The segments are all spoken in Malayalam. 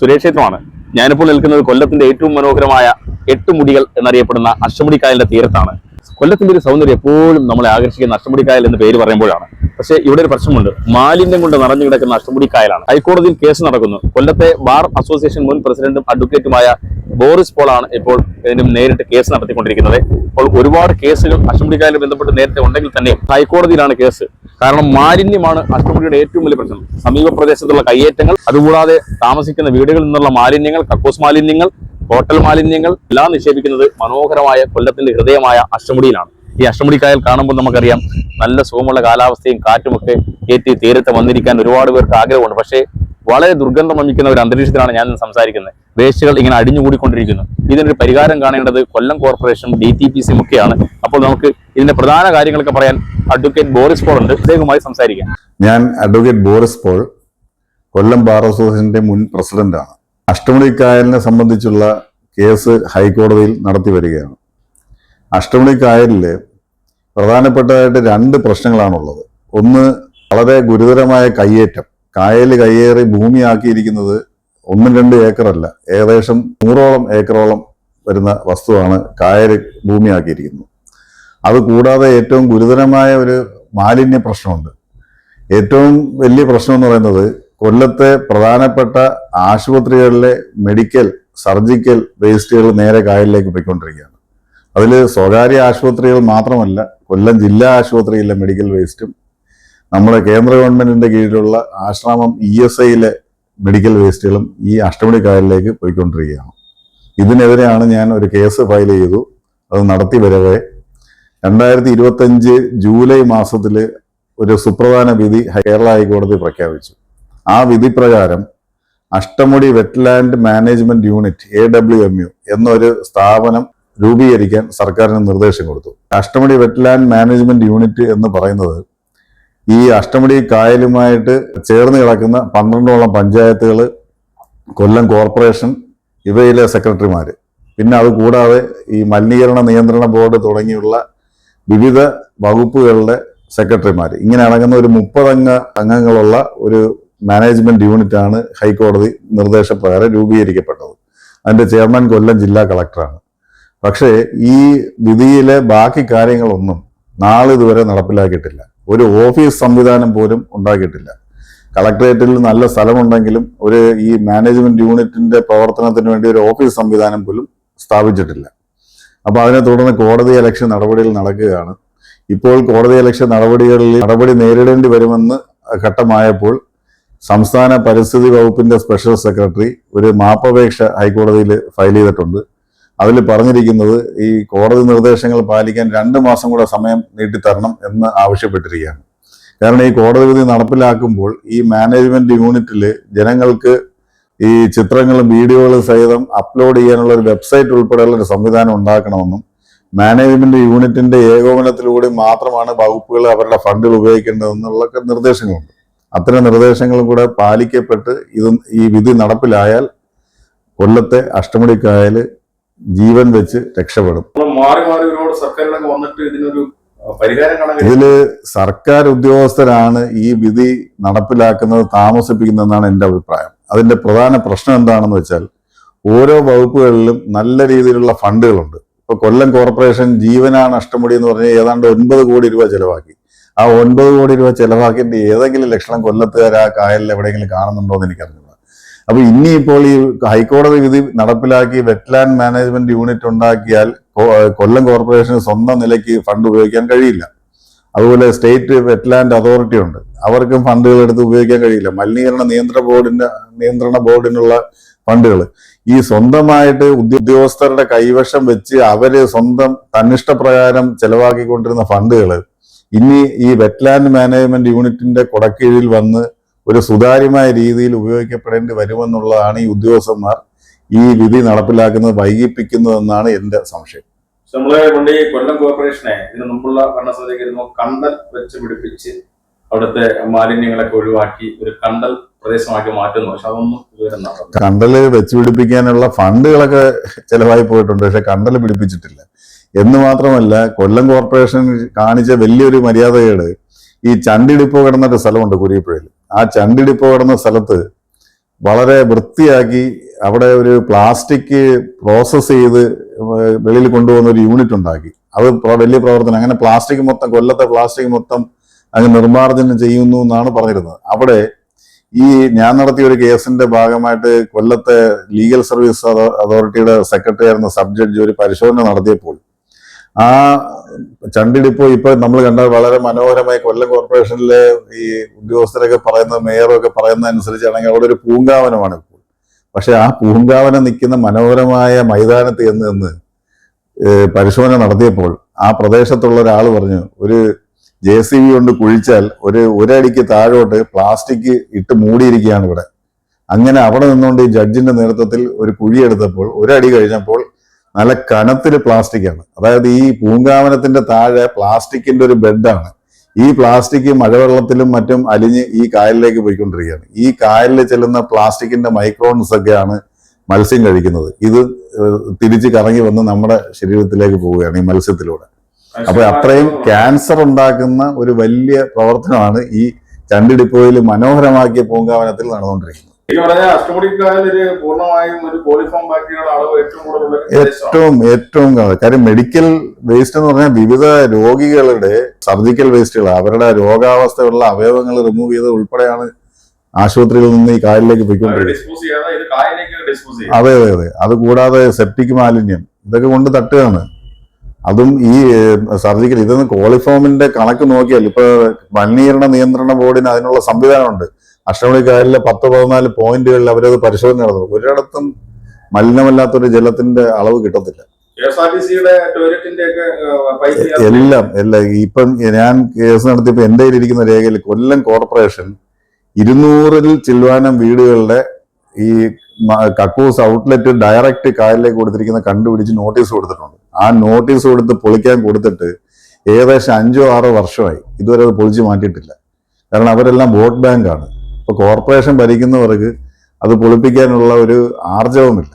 സുരേഷേത്രമാണ്. ഞാനിപ്പോൾ നിൽക്കുന്നത് കൊല്ലത്തിന്റെ ഏറ്റവും മനോഹരമായ 8 മുടികൾ എന്നറിയപ്പെടുന്ന അഷ്ടമുടിക്കായലിന്റെ തീരത്താണ്. കൊല്ലത്തിന്റെ ഒരു സൗന്ദര്യം എപ്പോഴും നമ്മളെ ആകർഷിക്കുന്ന അഷ്ടമുടിക്കായൽ എന്ന് പേര് പറയുമ്പോഴാണ്. പക്ഷേ ഇവിടെ ഒരു പ്രശ്നമുണ്ട്. മാലിന്യം കൊണ്ട് നിറഞ്ഞു കിടക്കുന്ന അഷ്ടമുടിക്കായലാണ്. ഹൈക്കോടതിയിൽ കേസ് നടക്കുന്നു. കൊല്ലത്തെ ബാർ അസോസിയേഷൻ മുൻ പ്രസിഡന്റും അഡ്വക്കേറ്റുമായ ബോറിസ് പോളാണ് ഇപ്പോൾ ഇതിനും നേരിട്ട് കേസ് നടത്തിക്കൊണ്ടിരിക്കുന്നത്. അപ്പോൾ ഒരുപാട് കേസുകൾ അഷ്ടമുടിക്കായലുമായി ബന്ധപ്പെട്ട് നേരത്തെ ഉണ്ടെങ്കിൽ തന്നെ ഹൈക്കോടതിയിലാണ് കേസ്. കാരണം മാലിന്യമാണ് അഷ്ടമുടിയുടെ ഏറ്റവും വലിയ പ്രശ്നം. സമീപ പ്രദേശത്തുള്ള കയ്യേറ്റങ്ങൾ, അതുകൂടാതെ താമസിക്കുന്ന വീടുകളിൽ നിന്നുള്ള മാലിന്യങ്ങൾ, കക്കൂസ് മാലിന്യങ്ങൾ, ഹോട്ടൽ മാലിന്യങ്ങൾ എല്ലാം നിക്ഷേപിക്കുന്നത് മനോഹരമായ കൊല്ലത്തിന്റെ ഹൃദയമായ അഷ്ടമുടിയിലാണ്. ഈ അഷ്ടമുടിക്കായൽ കാണുമ്പോൾ നമുക്കറിയാം നല്ല സുഖമുള്ള കാലാവസ്ഥയും കാറ്റുമൊക്കെ ഏറ്റി തീരത്ത് വന്നിരിക്കാൻ ഒരുപാട് പേർക്ക് ആഗ്രഹമുണ്ട്. പക്ഷേ വളരെ ദുർഗന്ധം വമിക്കുന്ന ഒരു അന്തരീക്ഷത്തിലാണ് ഞാൻ സംസാരിക്കുന്നത്. വേസ്റ്റുകൾ ഇങ്ങനെ അടിഞ്ഞുകൂടിക്കൊണ്ടിരിക്കുന്നു. ഇതിനൊരു പരിഹാരം കാണേണ്ടത് കൊല്ലം കോർപ്പറേഷനും DTPC ഒക്കെയാണ്. അപ്പോൾ നമുക്ക് ഇതിന്റെ പ്രധാന കാര്യങ്ങളൊക്കെ പറയാൻ അഡ്വക്കേറ്റ് ബോറിസ് പോൾ ഉണ്ട്. അദ്ദേഹവുമായി സംസാരിക്കാം. ഞാൻ അഡ്വക്കേറ്റ് ബോറിസ് പോൾ, കൊല്ലം ബാർ അസോസിയേഷന്റെ മുൻ പ്രസിഡന്റാണ്. അഷ്ടമുടിക്കായലിനെ സംബന്ധിച്ചുള്ള കേസ് ഹൈക്കോടതിയിൽ നടത്തി വരികയാണ്. അഷ്ടമുടിക്കായലില് പ്രധാനപ്പെട്ടതായിട്ട് 2 പ്രശ്നങ്ങളാണുള്ളത്. ഒന്ന്, വളരെ ഗുരുതരമായ കയ്യേറ്റം. കായൽ കയ്യേറി ഭൂമിയാക്കിയിരിക്കുന്നത് 1-2 ഏക്കറല്ല, ഏകദേശം 100ഓളം ഏക്കറോളം വരുന്ന വസ്തുവാണ് കായൽ ഭൂമിയാക്കിയിരിക്കുന്നത്. അതുകൂടാതെ ഏറ്റവും ഗുരുതരമായ ഒരു മാലിന്യ പ്രശ്നമുണ്ട്. ഏറ്റവും വലിയ പ്രശ്നം എന്ന് പറയുന്നത് കൊല്ലത്തെ പ്രധാനപ്പെട്ട ആശുപത്രികളിലെ മെഡിക്കൽ, സർജിക്കൽ വേസ്റ്റുകൾ നേരെ കായലിലേക്ക് പോയിക്കൊണ്ടിരിക്കുകയാണ്. അതിൽ സ്വകാര്യ ആശുപത്രികൾ മാത്രമല്ല, കൊല്ലം ജില്ലാ ആശുപത്രിയിലെ മെഡിക്കൽ വേസ്റ്റും നമ്മുടെ കേന്ദ്ര ഗവൺമെന്റിന്റെ കീഴിലുള്ള ആശ്രാമം ESIയിലെ മെഡിക്കൽ വേസ്റ്റുകളും ഈ അഷ്ടമുടി കായലിലേക്ക് പോയിക്കൊണ്ടിരിക്കുകയാണ്. ഇതിനെതിരെയാണ് ഞാൻ ഒരു കേസ് ഫയൽ ചെയ്തു. അത് നടത്തി വരവേ 2025 ജൂലൈ മാസത്തിൽ ഒരു സുപ്രധാന വിധി കേരള ഹൈക്കോടതി പ്രഖ്യാപിച്ചു. ആ വിധി പ്രകാരം Ashtamudi wetland management unit AWMU എന്നൊരു സ്ഥാപനം രൂപീകരിക്കാൻ സർക്കാരിന് നിർദ്ദേശം കൊടുത്തു. അഷ്ടമുടി വെറ്റ്ലാൻഡ് മാനേജ്മെന്റ് യൂണിറ്റ് എന്ന് പറയുന്നത് ഈ അഷ്ടമുടി കായലുമായിട്ട് ചേർന്ന് കിടക്കുന്ന 12ഓളം പഞ്ചായത്തുകൾ, കൊല്ലം കോർപ്പറേഷൻ, ഇവയിലെ സെക്രട്ടറിമാര്, പിന്നെ അതുകൂടാതെ ഈ മലിനീകരണ നിയന്ത്രണ ബോർഡ് തുടങ്ങിയുള്ള വിവിധ വകുപ്പുകളുടെ സെക്രട്ടറിമാർ, ഇങ്ങനെ അടങ്ങുന്ന ഒരു 30 അംഗങ്ങളുള്ള ഒരു മാനേജ്മെന്റ് യൂണിറ്റാണ് ഹൈക്കോടതി നിർദ്ദേശപ്രകാരം രൂപീകരിക്കപ്പെട്ടത്. അതിന്റെ ചെയർമാൻ കൊല്ലം ജില്ലാ കളക്ടറാണ്. പക്ഷേ ഈ വിധിയിലെ ബാക്കി കാര്യങ്ങളൊന്നും നാളിതുവരെ നടപ്പിലാക്കിയിട്ടില്ല. ഒരു ഓഫീസ് സംവിധാനം പോലും ഉണ്ടാക്കിയിട്ടില്ല. കളക്ടറേറ്റിൽ നല്ല സ്ഥലമുണ്ടെങ്കിലും ഈ മാനേജ്മെന്റ് യൂണിറ്റിന്റെ പ്രവർത്തനത്തിന് വേണ്ടി ഒരു ഓഫീസ് സംവിധാനം പോലും സ്ഥാപിച്ചിട്ടില്ല. അപ്പൊ അതിനെ തുടർന്ന് കോടതി ഇലക്ഷൻ നടപടികൾ നടക്കുകയാണ്. ഇപ്പോൾ കോടതി ഇലക്ഷൻ നടപടി നേരിടേണ്ടി വരുമെന്ന് ഘട്ടമായപ്പോൾ സംസ്ഥാന പരിസ്ഥിതി വകുപ്പിന്റെ സ്പെഷ്യൽ സെക്രട്ടറി ഒരു മാപ്പപേക്ഷ ഹൈക്കോടതിയിൽ ഫയൽ ചെയ്തിട്ടുണ്ട്. അതിൽ പറഞ്ഞിരിക്കുന്നത് ഈ കോടതി നിർദ്ദേശങ്ങൾ പാലിക്കാൻ 2 മാസം കൂടെ സമയം നീട്ടിത്തരണം എന്ന് ആവശ്യപ്പെട്ടിരിക്കുകയാണ്. കാരണം ഈ കോടതി വിധി നടപ്പിലാക്കുമ്പോൾ ഈ മാനേജ്മെന്റ് യൂണിറ്റിൽ ജനങ്ങൾക്ക് ഈ ചിത്രങ്ങളും വീഡിയോകളും സഹിതം അപ്ലോഡ് ചെയ്യാനുള്ള ഒരു വെബ്സൈറ്റ് ഉൾപ്പെടെയുള്ള ഒരു സംവിധാനം ഉണ്ടാക്കണമെന്നും മാനേജ്മെന്റ് യൂണിറ്റിന്റെ ഏകോപനത്തിലൂടെ മാത്രമാണ് വകുപ്പുകൾ അവരുടെ ഫണ്ടുകൾ ഉപയോഗിക്കേണ്ടതെന്നുള്ള നിർദ്ദേശങ്ങളുണ്ട്. അത്തരം നിർദ്ദേശങ്ങളും കൂടെ പാലിക്കപ്പെട്ട് ഈ വിധി നടപ്പിലായാൽ കൊല്ലത്തെ അഷ്ടമുടിക്കായൽ ജീവൻ വെച്ച് രക്ഷപ്പെടും. ഇതില് സർക്കാർ ഉദ്യോഗസ്ഥരാണ് ഈ വിധി നടപ്പിലാക്കുന്നത്, താമസിപ്പിക്കുന്നതെന്നാണ് എൻ്റെ അഭിപ്രായം. അതിന്റെ പ്രധാന പ്രശ്നം എന്താണെന്ന് വെച്ചാൽ ഓരോ വകുപ്പുകളിലും നല്ല രീതിയിലുള്ള ഫണ്ടുകളുണ്ട്. ഇപ്പൊ കൊല്ലം കോർപ്പറേഷൻ ജീവനാണ് അഷ്ടമുടി എന്ന് പറഞ്ഞാൽ ഏതാണ്ട് 9 കോടി രൂപ ചെലവാക്കി. ആ 9 കോടി രൂപ ചെലവാക്കിയിട്ട് ഏതെങ്കിലും ലക്ഷണം കൊല്ലത്തുകാർ ആ കായലിൽ എവിടെയെങ്കിലും കാണുന്നുണ്ടോ എന്ന് എനിക്കറിഞ്ഞില്ല. അപ്പൊ ഇനിയിപ്പോൾ ഈ ഹൈക്കോടതി വിധി നടപ്പിലാക്കി വെറ്റ്ലാൻഡ് മാനേജ്മെന്റ് യൂണിറ്റ് ഉണ്ടാക്കിയാൽ കൊല്ലം കോർപ്പറേഷന് സ്വന്തം നിലയ്ക്ക് ഫണ്ട് ഉപയോഗിക്കാൻ കഴിയില്ല. അതുപോലെ സ്റ്റേറ്റ് വെറ്റ്ലാൻഡ് അതോറിറ്റി ഉണ്ട്, അവർക്കും ഫണ്ടുകൾ എടുത്ത് ഉപയോഗിക്കാൻ കഴിയില്ല. മലിനീകരണ നിയന്ത്രണ ബോർഡിനുള്ള ഫണ്ടുകൾ ഈ സ്വന്തമായിട്ട് ഉദ്യോഗസ്ഥരുടെ കൈവശം വെച്ച് അവര് സ്വന്തം തന്നിഷ്ടപ്രകാരം ചെലവാക്കിക്കൊണ്ടിരുന്ന ഫണ്ടുകൾ ഇനി ഈ വെറ്റ്ലാൻഡ് മാനേജ്മെന്റ് യൂണിറ്റിന്റെ കൊടക്കീഴിൽ വന്ന് ഒരു സുതാര്യമായ രീതിയിൽ ഉപയോഗിക്കപ്പെടേണ്ടി വരുമെന്നുള്ളതാണ് ഈ ഉദ്യോഗസ്ഥന്മാർ ഈ വിധി നടപ്പിലാക്കുന്നത് വൈകിപ്പിക്കുന്നതെന്നാണ് എന്റെ സംശയം. നമ്മളെ കൊണ്ട് ഈ കൊല്ലം കോർപ്പറേഷനെ ഇതിന് മുമ്പുള്ള ഭരണസമിതിക്ക് കണ്ടൽ വെച്ച് പിടിപ്പിച്ച് അവിടുത്തെ മാലിന്യങ്ങളൊക്കെ ഒഴിവാക്കി ഒരു കണ്ടൽ പ്രദേശമാക്കി മാറ്റുന്നു. പക്ഷെ അതൊന്നും കണ്ടല് വെച്ച് പിടിപ്പിക്കാനുള്ള ഫണ്ടുകളൊക്കെ ചെലവായി പോയിട്ടുണ്ട്, പക്ഷെ കണ്ടല് പിടിപ്പിച്ചിട്ടില്ല. എന്ന് മാത്രമല്ല, കൊല്ലം കോർപ്പറേഷൻ കാണിച്ച വലിയൊരു മര്യാദകേട് ഈ ചണ്ടി ഡിപ്പോ കിടന്നൊരു സ്ഥലമുണ്ട് കുരിയപ്പുഴയിൽ. ആ ചണ്ടി ഡിപ്പോ കിടന്ന സ്ഥലത്ത് വളരെ വൃത്തിയാക്കി അവിടെ ഒരു പ്ലാസ്റ്റിക് പ്രോസസ്സ് ചെയ്ത് വെളിയിൽ കൊണ്ടുപോകുന്ന ഒരു യൂണിറ്റ് ഉണ്ടാക്കി. അത് വലിയ പ്രവർത്തനം. അങ്ങനെ പ്ലാസ്റ്റിക് മൊത്തം, കൊല്ലത്തെ പ്ലാസ്റ്റിക് മൊത്തം അങ്ങ് നിർമ്മാർജ്ജനം ചെയ്യുന്നു എന്നാണ് പറഞ്ഞിരുന്നത്. അവിടെ ഈ ഞാൻ നടത്തിയ ഒരു കേസിന്റെ ഭാഗമായിട്ട് കൊല്ലത്തെ ലീഗൽ സർവീസ് അതോറിറ്റിയുടെ സെക്രട്ടറി ആയിരുന്ന സബ് ജഡ്ജി ഒരു പരിശോധന നടത്തിയപ്പോൾ ആ ചണ്ടി ഡിപ്പോ ഇപ്പൊ നമ്മൾ കണ്ട വളരെ മനോഹരമായി കൊല്ലം കോർപ്പറേഷനിലെ ഈ ഉദ്യോഗസ്ഥരൊക്കെ പറയുന്ന, മേയറൊക്കെ പറയുന്ന അനുസരിച്ചാണെങ്കിൽ അവിടെ ഒരു പൂങ്കാവനമാണ് ഇപ്പോൾ. പക്ഷെ ആ പൂങ്കാവനം നിൽക്കുന്ന മനോഹരമായ മൈതാനത്ത് എന്ന് പരിശോധന നടത്തിയപ്പോൾ ആ പ്രദേശത്തുള്ള ഒരാൾ പറഞ്ഞു, ഒരു JCB കൊണ്ട് കുഴിച്ചാൽ ഒരടിക്ക് താഴോട്ട് പ്ലാസ്റ്റിക് ഇട്ട് മൂടിയിരിക്കുകയാണ് ഇവിടെ. അങ്ങനെ അവിടെ നിന്നുകൊണ്ട് ഈ ജഡ്ജിന്റെ നേതൃത്വത്തിൽ ഒരു കുഴിയെടുത്തപ്പോൾ ഒരടി കഴിഞ്ഞപ്പോൾ നല്ല കനത്തിൽ പ്ലാസ്റ്റിക്കാണ്. അതായത് ഈ പൂങ്കാവനത്തിന്റെ താഴെ പ്ലാസ്റ്റിക്കിന്റെ ഒരു ബെഡാണ്. ഈ പ്ലാസ്റ്റിക് മഴവെള്ളത്തിലും മറ്റും അലിഞ്ഞ് ഈ കായലിലേക്ക് പോയിക്കൊണ്ടിരിക്കുകയാണ്. ഈ കായലിൽ ചെല്ലുന്ന പ്ലാസ്റ്റിക്കിന്റെ മൈക്രോൺസ് ഒക്കെയാണ് മത്സ്യം കഴിക്കുന്നത്. ഇത് തിരിച്ച് കറങ്ങി വന്ന് നമ്മുടെ ശരീരത്തിലേക്ക് പോവുകയാണ് ഈ മത്സ്യത്തിലൂടെ. അപ്പൊ അത്രയും ക്യാൻസർ ഉണ്ടാക്കുന്ന ഒരു വലിയ പ്രവർത്തനമാണ് ഈ ചണ്ടി ഡിപ്പോയിൽ മനോഹരമാക്കിയ പൂങ്കാവനത്തിൽ നടന്നുകൊണ്ടിരിക്കുന്നത്. ഏറ്റവും കാര്യം മെഡിക്കൽ വേസ്റ്റ് എന്ന് പറഞ്ഞാൽ വിവിധ രോഗികളുടെ സർജിക്കൽ വേസ്റ്റുകൾ, അവരുടെ രോഗാവസ്ഥയുള്ള അവയവങ്ങൾ റിമൂവ് ചെയ്ത് ഉൾപ്പെടെയാണ് ആശുപത്രിയിൽ നിന്ന് ഈ കായലിലേക്ക് പോയിക്കൊണ്ടിരിക്കുന്നത്. അതെ അതെ അതെ. അത് കൂടാതെ സെപ്റ്റിക് മാലിന്യം ഇതൊക്കെ കൊണ്ട് തട്ടുകയാണ്. അതും ഈ സർജിക്കൽ. ഇതൊന്ന് കോളിഫോമിന്റെ കണക്ക് നോക്കിയാൽ ഇപ്പൊ മലിനീകരണ നിയന്ത്രണ ബോർഡിന് അതിനുള്ള സംവിധാനമുണ്ട്. അഷ്ടമുടി കായലിലെ 10-14 പോയിന്റുകളിൽ അവരത് പരിശോധന നടന്നു. ഒരിടത്തും മലിനമല്ലാത്തൊരു ജലത്തിന്റെ അളവ് കിട്ടത്തില്ല. എല്ലാം ഇപ്പം ഞാൻ കേസ് നടത്തിയപ്പോ എന്റെ കയ്യിലിരിക്കുന്ന രേഖയിൽ കൊല്ലം കോർപ്പറേഷൻ 200-ൽ ചില്ലുവാനം വീടുകളുടെ ഈ കക്കൂസ് ഔട്ട്ലെറ്റ് ഡയറക്റ്റ് കായലിലേക്ക് കൊടുത്തിരിക്കുന്ന കണ്ടുപിടിച്ച് നോട്ടീസ് കൊടുത്തിട്ടുണ്ട്. ആ നോട്ടീസ് കൊടുത്ത് പൊളിക്കാൻ കൊടുത്തിട്ട് ഏകദേശം 5-6 വർഷമായി. ഇതുവരെ അത് പൊളിച്ച് മാറ്റിയിട്ടില്ല. കാരണം അവരെല്ലാം വോട്ട് ബാങ്കാണ്. ഇപ്പൊ കോർപ്പറേഷൻ ഭരിക്കുന്നവർക്ക് അത് പൊളിപ്പിക്കാനുള്ള ഒരു ആർജവമില്ല.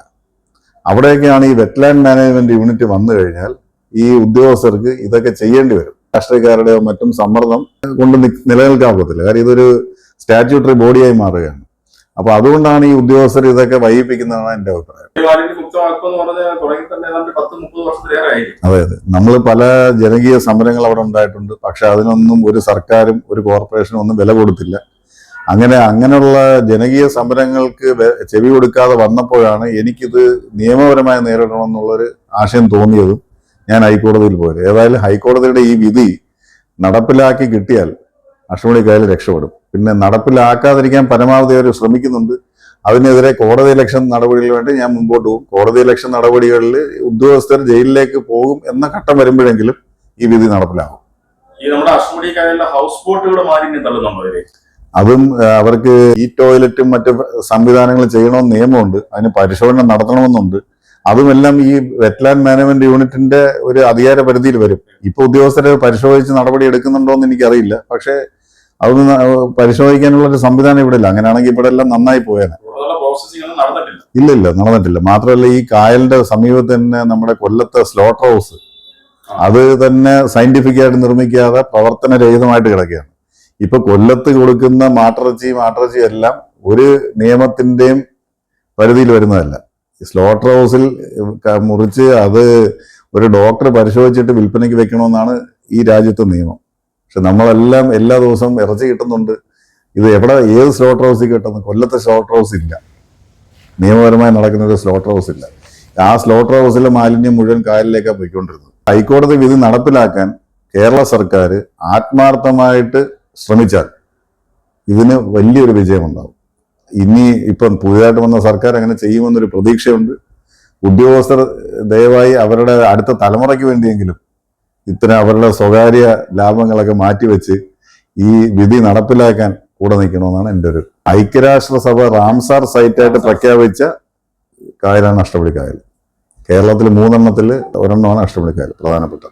അവിടെയൊക്കെയാണ് ഈ വെറ്റ്ലാൻഡ് മാനേജ്മെന്റ് യൂണിറ്റ് വന്നു കഴിഞ്ഞാൽ ഈ ഉദ്യോഗസ്ഥർക്ക് ഇതൊക്കെ ചെയ്യേണ്ടി വരും. രാഷ്ട്രീയക്കാരുടെയോ മറ്റും സമ്മർദ്ദം കൊണ്ട് നിലനിൽക്കാൻ പറ്റത്തില്ല. കാര്യം ഇതൊരു സ്റ്റാറ്റ്യൂട്ടറി ബോഡിയായി മാറുകയാണ്. അപ്പൊ അതുകൊണ്ടാണ് ഈ ഉദ്യോഗസ്ഥർ ഇതൊക്കെ വൈകിപ്പിക്കുന്നതാണ് എന്റെ അഭിപ്രായം. അതെ അതെ. നമ്മൾ പല ജനകീയ സമരങ്ങൾ അവിടെ ഉണ്ടായിട്ടുണ്ട്. പക്ഷെ അതിനൊന്നും ഒരു സർക്കാരും ഒരു കോർപ്പറേഷനും ഒന്നും വില കൊടുത്തില്ല. അങ്ങനെയുള്ള ജനകീയ സമരങ്ങൾക്ക് ചെവി കൊടുക്കാതെ വന്നപ്പോഴാണ് എനിക്കിത് നിയമപരമായി നേരിടണമെന്നുള്ളൊരു ആശയം തോന്നിയതും ഞാൻ ഹൈക്കോടതിയിൽ പോയത്. ഏതായാലും ഹൈക്കോടതിയുടെ ഈ വിധി നടപ്പിലാക്കി കിട്ടിയാൽ അഷ്ടമുടി കായൽ രക്ഷപ്പെടും. പിന്നെ നടപ്പിലാക്കാതിരിക്കാൻ പരമാവധി അവർ ശ്രമിക്കുന്നുണ്ട്. അതിനെതിരെ കോടതി ഇലക്ഷൻ നടപടികൾ വേണ്ടി ഞാൻ മുമ്പോട്ട് പോകും. കോടതി ഇലക്ഷൻ നടപടികളിൽ ഉദ്യോഗസ്ഥർ ജയിലിലേക്ക് പോകും എന്ന ഘട്ടം വരുമ്പോഴെങ്കിലും ഈ വിധി നടപ്പിലാകും. അതും അവർക്ക് ഈ ടോയ്ലറ്റും മറ്റ് സംവിധാനങ്ങൾ ചെയ്യണമെന്ന് നിയമമുണ്ട്. അതിന് പരിശോധന നടത്തണമെന്നുണ്ട്. അതുമെല്ലാം ഈ വെറ്റ്ലാൻഡ് മാനേജ്മെന്റ് യൂണിറ്റിന്റെ ഒരു അധികാര പരിധിയിൽ വരും. ഇപ്പൊ ഉദ്യോഗസ്ഥരെ പരിശോധിച്ച് നടപടി എടുക്കുന്നുണ്ടോ എന്ന് എനിക്കറിയില്ല. പക്ഷെ അതൊന്ന് പരിശോധിക്കാനുള്ള ഒരു സംവിധാനം ഇവിടെ ഇല്ല. അങ്ങനെയാണെങ്കിൽ ഇവിടെ എല്ലാം നന്നായി പോയേനെ. ഇല്ല നടന്നിട്ടില്ല. മാത്രമല്ല ഈ കായലിന്റെ സമീപത്ത് തന്നെ നമ്മുടെ കൊല്ലത്തെ സ്ലോട്ടർ ഹൗസ് അത് തന്നെ സയന്റിഫിക് ആയിട്ട് നിർമ്മിക്കാതെ പ്രവർത്തനരഹിതമായിട്ട് കിടക്കുകയാണ്. ഇപ്പൊ കൊല്ലത്ത് കൊടുക്കുന്ന മാട്ടിറച്ചി എല്ലാം ഒരു നിയമത്തിന്റെയും പരിധിയിൽ വരുന്നതല്ല. സ്ലോട്ടർ ഹൗസിൽ മുറിച്ച് അത് ഒരു ഡോക്ടർ പരിശോധിച്ചിട്ട് വിൽപ്പനയ്ക്ക് വെക്കണമെന്നാണ് ഈ രാജ്യത്തെ നിയമം. പക്ഷെ നമ്മളെല്ലാം എല്ലാ ദിവസവും ഇറച്ചി കിട്ടുന്നുണ്ട്. ഇത് ഏത് സ്ലോട്ടർ ഹൗസിൽ കിട്ടുന്നു? കൊല്ലത്തെ സ്ലോട്ടർ ഹൗസ് ഇല്ല. നിയമപരമായി നടക്കുന്ന ഒരു സ്ലോട്ടർ ഹൗസ് ഇല്ല. ആ സ്ലോട്ടർ ഹൗസിലെ മാലിന്യം മുഴുവൻ കായലിലേക്കാണ് പോയിക്കൊണ്ടിരുന്നത്. ഹൈക്കോടതി വിധി നടപ്പിലാക്കാൻ കേരള സർക്കാർ ആത്മാർത്ഥമായിട്ട് ശ്രമിച്ചാൽ ഇതിന് വലിയൊരു വിജയമുണ്ടാകും. ഇനി ഇപ്പം പുതിയതായിട്ട് വന്ന സർക്കാർ അങ്ങനെ ചെയ്യുമെന്നൊരു പ്രതീക്ഷയുണ്ട്. ഉദ്യോഗസ്ഥർ ദയവായി അവരുടെ അടുത്ത തലമുറയ്ക്ക് വേണ്ടിയെങ്കിലും ഇത്തരം അവരുടെ സ്വകാര്യ ലാഭങ്ങളൊക്കെ മാറ്റിവെച്ച് ഈ വിധി നടപ്പിലാക്കാൻ കൂടെ നിൽക്കണമെന്നാണ് എൻ്റെ ഒരു. ഐക്യരാഷ്ട്രസഭ റാംസാർ സൈറ്റായിട്ട് പ്രഖ്യാപിച്ച കായലാണ് അഷ്ടമുടി കായൽ. കേരളത്തിൽ 3 എണ്ണത്തിൽ ഒരെണ്ണമാണ് അഷ്ടമുടി കായൽ പ്രധാനപ്പെട്ട.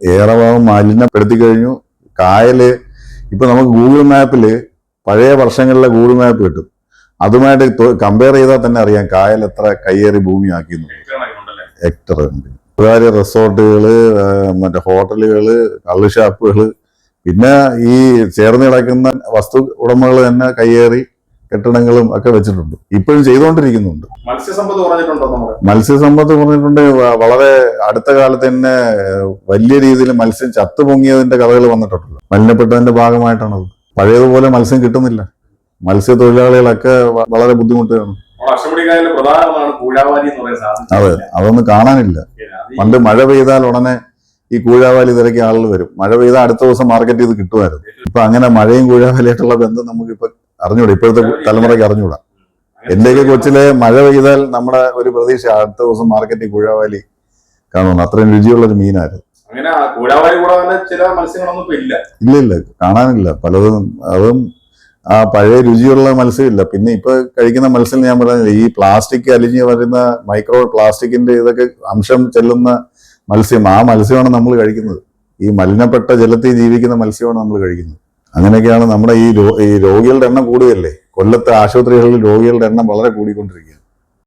ഏറെ ഭാഗം മാലിന്യപ്പെടുത്തി കഴിഞ്ഞു. കായല് ഇപ്പൊ നമുക്ക് ഗൂഗിൾ മാപ്പില് പഴയ വർഷങ്ങളിലെ ഗൂഗിൾ മാപ്പ് കിട്ടും. അതുമായിട്ട് കമ്പയർ ചെയ്താൽ തന്നെ അറിയാം കായൽ എത്ര കയ്യേറി ഭൂമിയാക്കിയെന്ന്. ഹെക്ടർ ഉണ്ട്. സ്വകാര്യ റിസോർട്ടുകള്, മറ്റേ ഹോട്ടലുകള്, കള്ളുഷാപ്പുകള്, പിന്നെ ഈ ചേർന്ന് കിടക്കുന്ന വസ്തു ഉടമകൾ തന്നെ കയ്യേറി കെട്ടിടങ്ങളും ഒക്കെ വെച്ചിട്ടുണ്ട്. ഇപ്പോഴും ചെയ്തുകൊണ്ടിരിക്കുന്നുണ്ട്. മത്സ്യസമ്പത്ത് കുറഞ്ഞിട്ടുണ്ടോ നമ്മുടെ? മത്സ്യസമ്പത്ത് പറഞ്ഞിട്ടുണ്ട്. വളരെ അടുത്ത കാലത്ത് തന്നെ വലിയ രീതിയിൽ മത്സ്യം ചത്തുപൊങ്ങിയതിന്റെ കഥകൾ വന്നിട്ടുണ്ടല്ലോ. മലിനപ്പെട്ടതിന്റെ ഭാഗമായിട്ടാണത്. പഴയതുപോലെ മത്സ്യം കിട്ടുന്നില്ല. മത്സ്യത്തൊഴിലാളികളൊക്കെ വളരെ ബുദ്ധിമുട്ടുകയാണ്. അതെ, അതൊന്നും കാണാനില്ല. പണ്ട് മഴ പെയ്താൽ ഉടനെ ഈ കൂഴാവാലി തിരക്കി ആളുകൾ വരും. മഴ പെയ്താൽ അടുത്ത ദിവസം മാർക്കറ്റ് ചെയ്ത് കിട്ടുമായിരുന്നു. ഇപ്പൊ അങ്ങനെ മഴയും കൂഴാവാലിയായിട്ടുള്ള ബന്ധം നമുക്കിപ്പോ അറിഞ്ഞൂടാ. ഇപ്പോഴത്തെ തലമുറയ്ക്ക് അറിഞ്ഞൂടാ. എന്റെയൊക്കെ കൊച്ചിലെ മഴ പെയ്താൽ നമ്മുടെ ഒരു പ്രതീക്ഷ അടുത്ത ദിവസം മാർക്കറ്റിൽ കൂഴാവാലി കാണുന്നു. അത്രയും രുചിയുള്ളൊരു മീനായിരുന്നു. ഇല്ല, കാണാനില്ല. പലതും അതും ആ പഴയ രുചിയുള്ള മത്സ്യമില്ല. പിന്നെ ഇപ്പൊ കഴിക്കുന്ന മത്സ്യം ഞാൻ പറഞ്ഞില്ല, ഈ പ്ലാസ്റ്റിക് അലിഞ്ഞ് വരുന്ന മൈക്രോ പ്ലാസ്റ്റിക്കിന്റെ ഇതൊക്കെ അംശം ചെല്ലുന്ന മത്സ്യം, ആ മത്സ്യമാണ് നമ്മൾ കഴിക്കുന്നത്. ഈ മലിനപ്പെട്ട ജലത്തിൽ ജീവിക്കുന്ന മത്സ്യമാണ് നമ്മൾ കഴിക്കുന്നത്. അങ്ങനെയൊക്കെയാണ് നമ്മുടെ ഈ രോഗികളുടെ എണ്ണം കൂടുകയല്ലേ. കൊല്ലത്തെ ആശുപത്രികളിൽ രോഗികളുടെ എണ്ണം വളരെ കൂടിക്കൊണ്ടിരിക്കുകയാണ്.